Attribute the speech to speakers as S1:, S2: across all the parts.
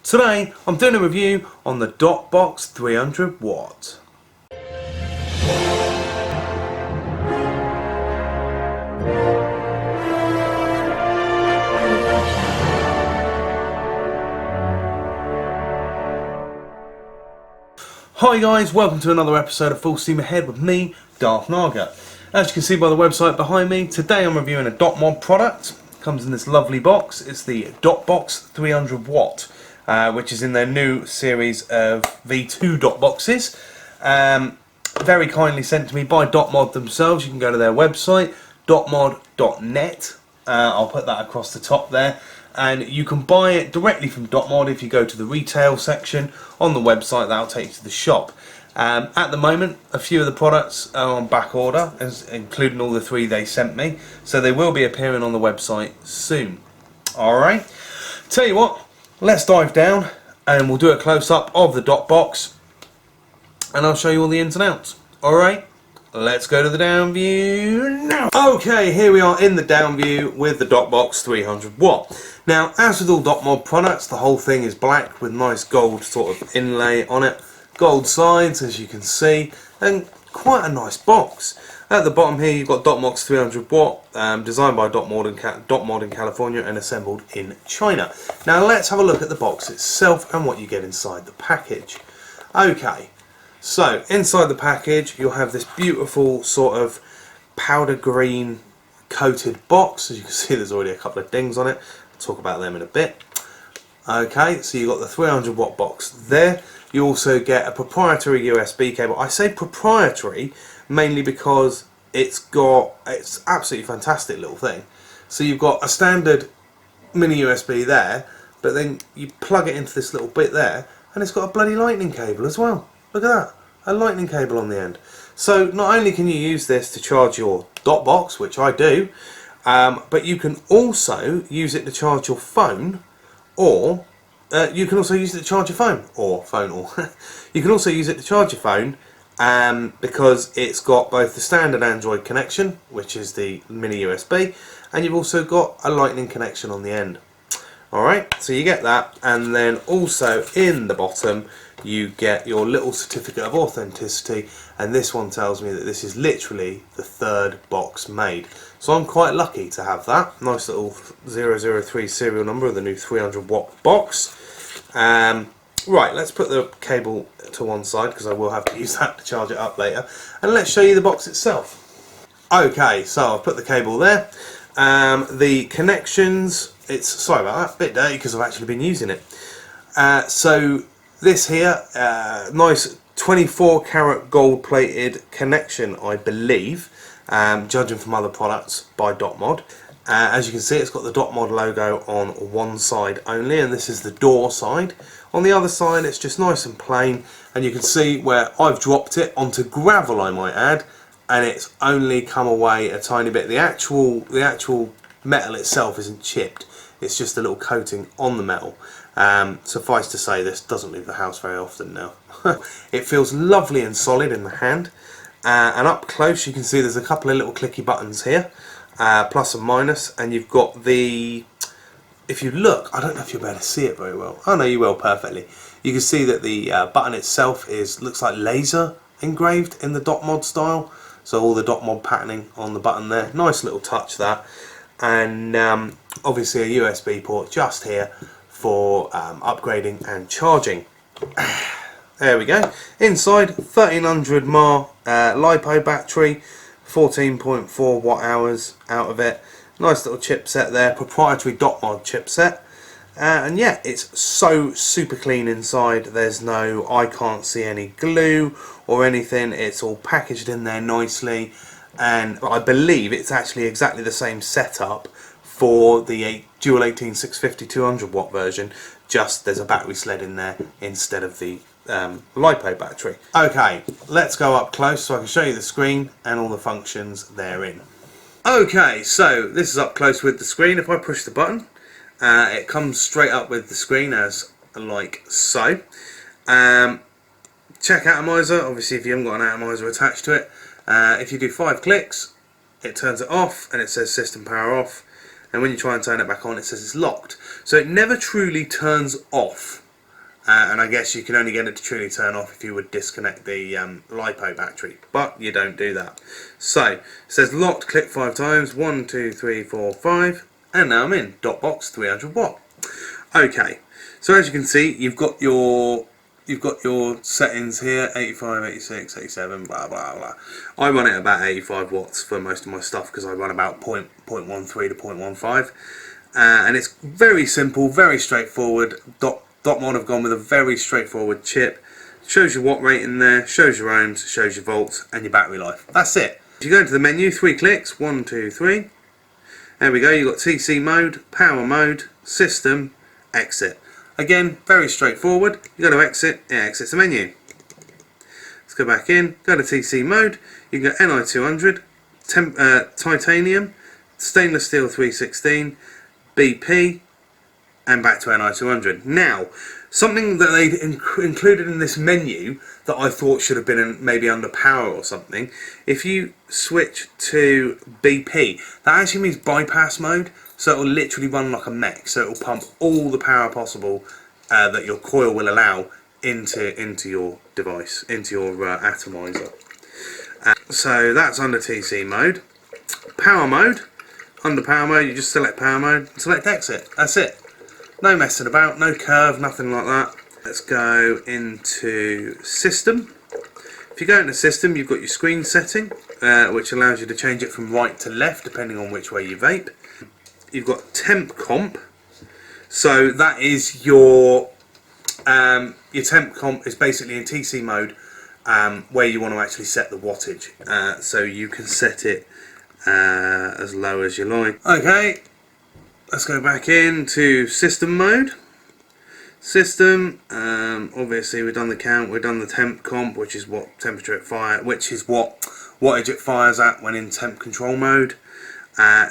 S1: Today I'm doing a review on the Dotbox 300 watt. Hi guys, welcome to another episode of Full Steam Ahead with me, Darth Naga. As you can see by the website behind me, today I'm reviewing a DotMod product. It comes in this lovely box. It's the Dotbox 300 watt, which is in their new series of V2 Dotboxes. Very kindly sent to me by DotMod themselves. You can go to their website, DotMod.net. I'll put that across the top there. And you can buy it directly from DotMod if you go to the retail section on the website. That'll take you to the shop. At the moment, a few of the products are on back order, including all the 3 they sent me. So they will be appearing on the website soon. Alright, tell you what, let's dive down and we'll do a close-up of the Dotbox. And I'll show you all the ins and outs. Alright, let's go to the down view now. Okay, here we are in the down view with the Dotbox 300 watt. Now, as with all DotMod products, the whole thing is black with nice gold sort of inlay on it. Gold sides, as you can see, and quite a nice box. At the bottom here, you've got Dotbox 300 watt, designed by DotMod in California and assembled in China. Now, let's have a look at the box itself and what you get inside the package. Okay, so inside the package, you'll have this beautiful sort of powder green coated box. As you can see, there's already a couple of dings on it. I'll talk about them in a bit. Okay, so you've got the 300 watt box there. You also get a proprietary USB cable. I say proprietary mainly because it's absolutely fantastic little thing. So you've got a standard mini USB there, but then you plug it into this little bit there, and it's got a bloody lightning cable as well. Look at that, a lightning cable on the end. So not only can you use this to charge your Dotbox, which I do, but you can also use it to charge your phone, or you can also use it to charge your phone, you can also use it to charge your phone because it's got both the standard Android connection, which is the mini USB, and you've also got a lightning connection on the end. Alright, so you get that, and then also in the bottom you get your little certificate of authenticity, and this one tells me that this is literally the 3rd box made. So I'm quite lucky to have that. Nice little 003 serial number of the new 300 watt box. Right, let's put the cable to one side because I will have to use that to charge it up later. And let's show you the box itself. Okay, so I've put the cable there. The connections, sorry about that, a bit dirty because I've actually been using it. So this here, nice 24 karat gold plated connection, I believe, judging from other products by DotMod. As you can see, it's got the DotMod logo on one side only, and this is the door side. On the other side, it's just nice and plain, and you can see where I've dropped it onto gravel, I might add, and it's only come away a tiny bit. The actual metal itself isn't chipped, it's just a little coating on the metal. Suffice to say, this doesn't leave the house very often now. It feels lovely and solid in the hand, and up close you can see there's a couple of little clicky buttons here, plus and minus, and you've got the, if you look, I don't know if you'll be able to see it very well. Oh no, you will perfectly. You can see that the button itself looks like laser engraved in the DotMod style. So all the DotMod patterning on the button there. Nice little touch that. And obviously a USB port just here for upgrading and charging. There we go. Inside, 1300 mAh LiPo battery, 14.4 watt hours out of it. Nice little chipset there, proprietary DotMod chipset. And yeah, it's so super clean inside. There's no, I can't see any glue or anything. It's all packaged in there nicely, and I believe it's actually exactly the same setup for the dual 18650 200 watt version, just there's a battery sled in there instead of the LiPo battery. Okay, let's go up close so I can show you the screen and all the functions therein. Okay, so this is up close with the screen. If I push the button, it comes straight up with the screen as like so. Check atomizer, obviously if you haven't got an atomizer attached to it. If you do 5 clicks, it turns it off and it says system power off, and when you try and turn it back on it says it's locked. So it never truly turns off and I guess you can only get it to truly turn off if you would disconnect the LiPo battery, but you don't do that. So it says locked, click 5 times, 1, 2, 3, 4, 5, and now I'm in Dotbox 300 watt. Okay, so as you can see, you've got your settings here, 85, 86, 87, blah blah blah. I run it at about 85 watts for most of my stuff because I run about 0.13 to 0.15, and it's very simple, very straightforward. DotMod have gone with a very straightforward chip. Shows your watt rate in there, shows your ohms, shows your volts, and your battery life. That's it. If you go into the menu, 3 clicks, 1, 2, 3. There we go. You've got TC mode, power mode, system, exit. Again, very straightforward. You go to exit, it exits the menu. Let's go back in, go to TC mode. You can go NI200, titanium, stainless steel 316, BP, and back to NI200. Now, something that they included in this menu that I thought should have been maybe under power or something. If you switch to BP, that actually means bypass mode. So it will literally run like a mech. So it will pump all the power possible that your coil will allow into your device, into your atomizer. So that's under TC mode. Power mode. Under power mode, you just select power mode, select exit. That's it. No messing about, no curve, nothing like that. Let's go into system. If you go into system, you've got your screen setting, which allows you to change it from right to left depending on which way you vape. You've got temp comp, so that is your temp comp is basically in TC mode, where you want to actually set the wattage, so you can set it as low as you like. Okay, let's go back into system mode. System, obviously we've done the count, we've done the temp comp, which is what temperature it fires, which is what wattage it fires at when in temp control mode.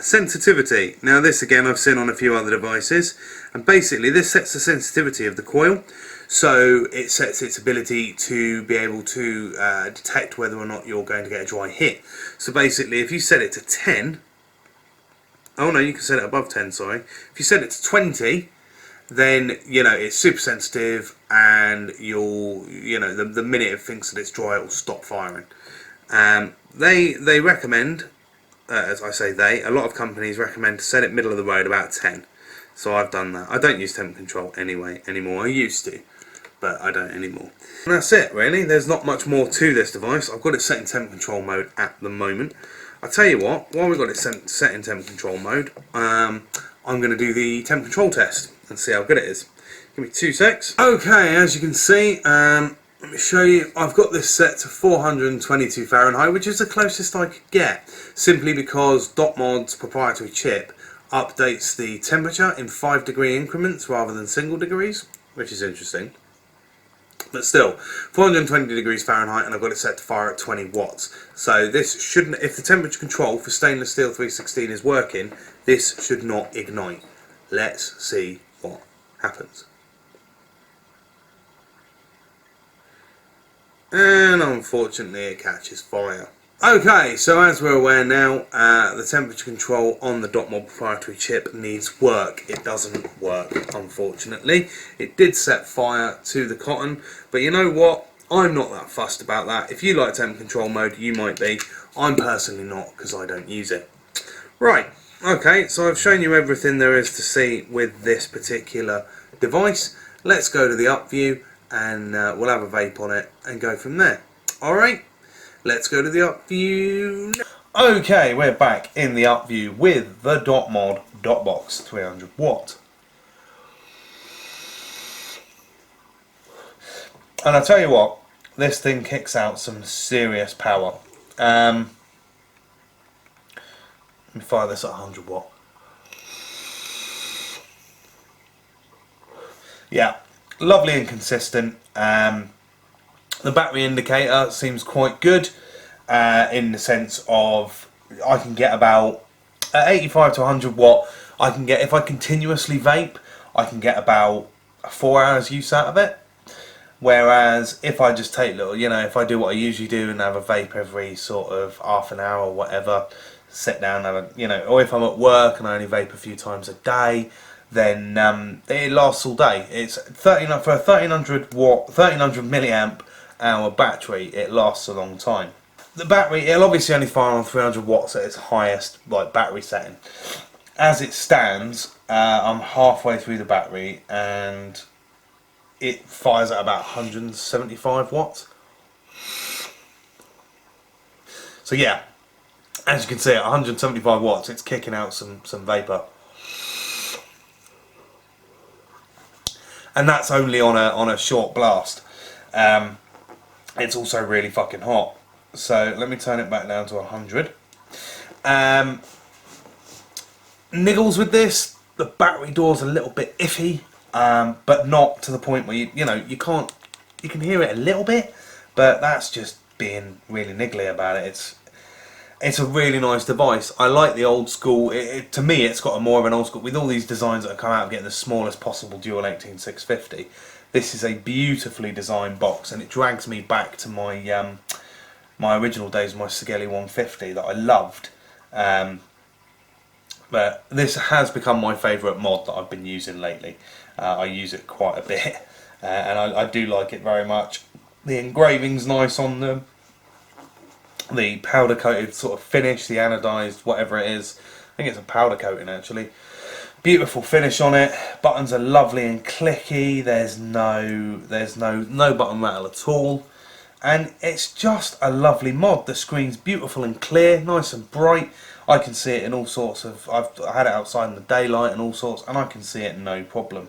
S1: Sensitivity. Now this again I've seen on a few other devices, and basically this sets the sensitivity of the coil, so it sets its ability to be able to detect whether or not you're going to get a dry hit. So basically if you set it to 10, oh no, you can set it above 10, sorry. If you set it to 20, then you know it's super sensitive, and the minute it thinks that it's dry, it will stop firing. They recommend, as I say a lot of companies recommend to set it middle of the road about 10. So I've done that. I don't use temp control anymore. I used to, but I don't anymore. And that's it really. There's not much more to this device. I've got it set in temp control mode at the moment. I'll tell you what, while we've got it set in temp control mode, I'm going to do the temp control test and see how good it is. Give me 2 secs. Okay, as you can see, let me show you. I've got this set to 422 Fahrenheit, which is the closest I could get, simply because DotMod's proprietary chip updates the temperature in 5-degree increments rather than single degrees, which is interesting. But still, 420 degrees Fahrenheit, and I've got it set to fire at 20 watts. So this shouldn't, if the temperature control for stainless steel 316 is working, this should not ignite. Let's see what happens. And unfortunately it catches fire. Okay, so as we're aware now, the temperature control on the DotMod proprietary chip needs work. It doesn't work, unfortunately. It did set fire to the cotton, but you know what? I'm not that fussed about that. If you like temp control mode, you might be. I'm personally not, because I don't use it. Right, okay, so I've shown you everything there is to see with this particular device. Let's go to the up view, and we'll have a vape on it and go from there. Alright? Let's go to the up view. Okay, we're back in the up view with the DotMod Dotbox 300 watt. And I tell you what, this thing kicks out some serious power. Let me fire this at 100 watt. Yeah, lovely and consistent. The battery indicator seems quite good in the sense of I can get about at 85 to 100 watt. I can get, if I continuously vape, I can get about 4 hours use out of it. Whereas if I just take little, if I do what I usually do and have a vape every sort of half an hour or whatever, sit down and have a, or if I'm at work and I only vape a few times a day, then it lasts all day. It's 13 for a 1300 milliamp hour battery. It lasts a long time. The battery, it'll obviously only fire on 300 watts at its highest battery setting. As it stands, I'm halfway through the battery and it fires at about 175 watts. So yeah, as you can see, at 175 watts, it's kicking out some vapor. And that's only on a short blast. It's also really fucking hot. So let me turn it back down to 100. Niggles with this, the battery door's a little bit iffy, but not to the point where you can hear it a little bit, but that's just being really niggly about it. It's a really nice device. I like the old school. To me, it's got more of an old school. With all these designs that have come out of getting the smallest possible dual 18650, this is a beautifully designed box, and it drags me back to my my original days, my Sigeli 150 that I loved. But this has become my favourite mod that I've been using lately. I use it quite a bit, and I do like it very much. The engraving's nice on them. The powder coated sort of finish, the anodized, whatever it is. I think it's a powder coating actually. Beautiful finish on it. Buttons are lovely and clicky. There's no button rattle at all. And it's just a lovely mod. The screen's beautiful and clear, nice and bright. I can see it in all sorts of, I had it outside in the daylight and all sorts, and I can see it no problem.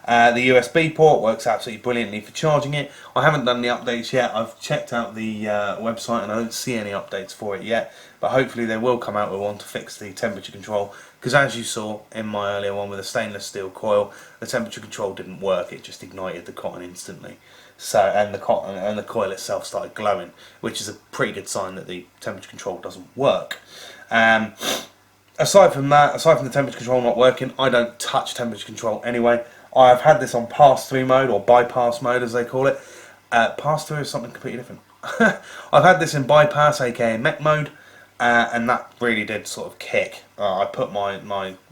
S1: The USB port works absolutely brilliantly for charging it. I haven't done the updates yet. I've checked out the website and I don't see any updates for it yet, but hopefully they will come out with one to fix the temperature control, because as you saw in my earlier one with a stainless steel coil, the temperature control didn't work. It just ignited the cotton instantly. So, and the cotton and the coil itself started glowing, which is a pretty good sign that the temperature control doesn't work. Aside from that, aside from the temperature control not working, I don't touch temperature control anyway. I've had this on pass-through mode, or bypass mode as they call it. Pass-through is something completely different. I've had this in bypass, aka mech mode, and that really did sort of kick. I put my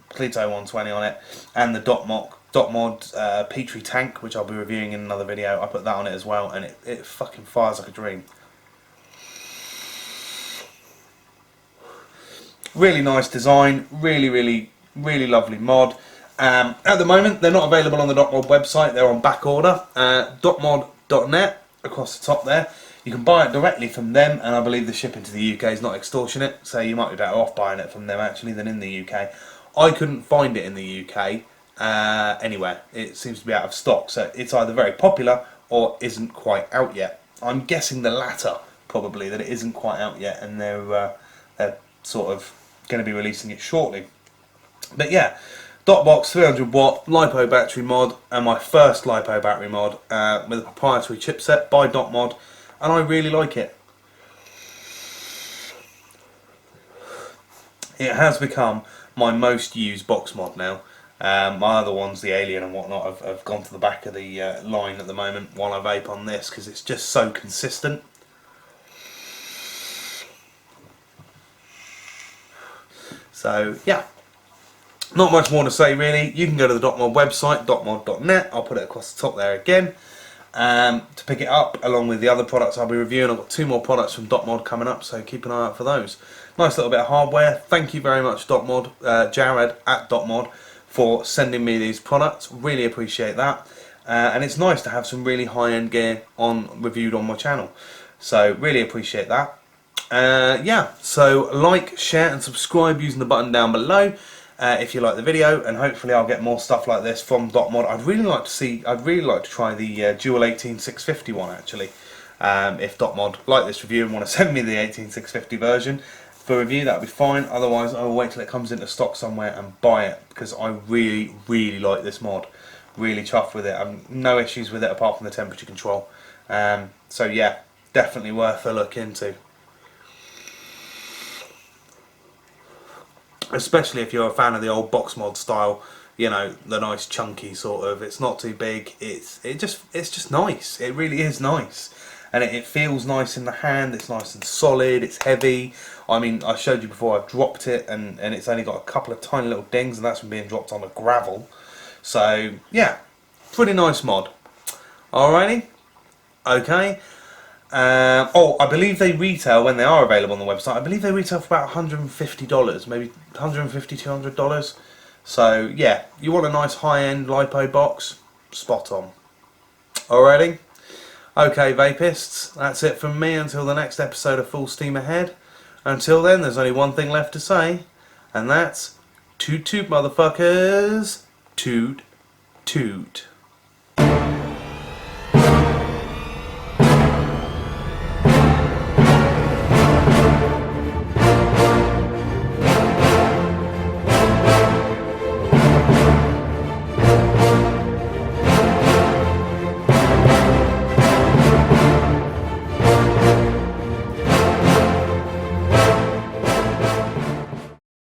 S1: Clito 120 on it, and the DotMod Petri tank, which I'll be reviewing in another video. I put that on it as well, and it fucking fires like a dream. Really nice design, really lovely mod. At the moment, they're not available on the DotMod website. They're on back order. DotMod.net across the top there. You can buy it directly from them, and I believe the shipping to the UK is not extortionate, so you might be better off buying it from them actually than in the UK. I couldn't find it in the UK anywhere. It seems to be out of stock, so it's either very popular or isn't quite out yet. I'm guessing the latter, probably, that it isn't quite out yet, and they're sort of going to be releasing it shortly. But yeah, Dotbox 300 watt LiPo battery mod, and my first LiPo battery mod with a proprietary chipset by DotMod, and I really like it. It has become my most used box mod now. My other ones, the Alien and whatnot, have gone to the back of the line at the moment while I vape on this, because it's just so consistent. So yeah, not much more to say really. You can go to the DotMod website, DotMod.net. I'll put it across the top there again to pick it up, along with the other products I'll be reviewing. I've got 2 more products from DotMod coming up, so keep an eye out for those. Nice little bit of hardware. Thank you very much, DotMod, Jared at DotMod, for sending me these products. Really appreciate that. And it's nice to have some really high-end gear reviewed on my channel. So really appreciate that. Yeah, so like, share and subscribe using the button down below if you like the video, and hopefully I'll get more stuff like this from DotMod. I'd really like to try the dual 18650 one actually. If DotMod like this review and want to send me the 18650 version for review, that'll be fine. Otherwise I'll wait till it comes into stock somewhere and buy it, because I really like this mod. Really chuffed with it. I've no issues with it apart from the temperature control. So yeah, definitely worth a look into. Especially if you're a fan of the old box mod style, you know, the nice chunky sort of. It's not too big. It's just nice. It really is nice, and it feels nice in the hand. It's nice and solid. It's heavy. I mean, I showed you before. I've dropped it, and it's only got a couple of tiny little dings, and that's from being dropped on the gravel. So yeah, pretty nice mod. Alrighty, okay. Oh, I believe they retail, when they are available on the website, I believe they retail for about $150, maybe $150, $200. So yeah, you want a nice high-end LiPo box, spot on. Alrighty. Okay, vapists, that's it from me until the next episode of Full Steam Ahead. Until then, there's only one thing left to say, and that's toot toot, motherfuckers. Toot toot.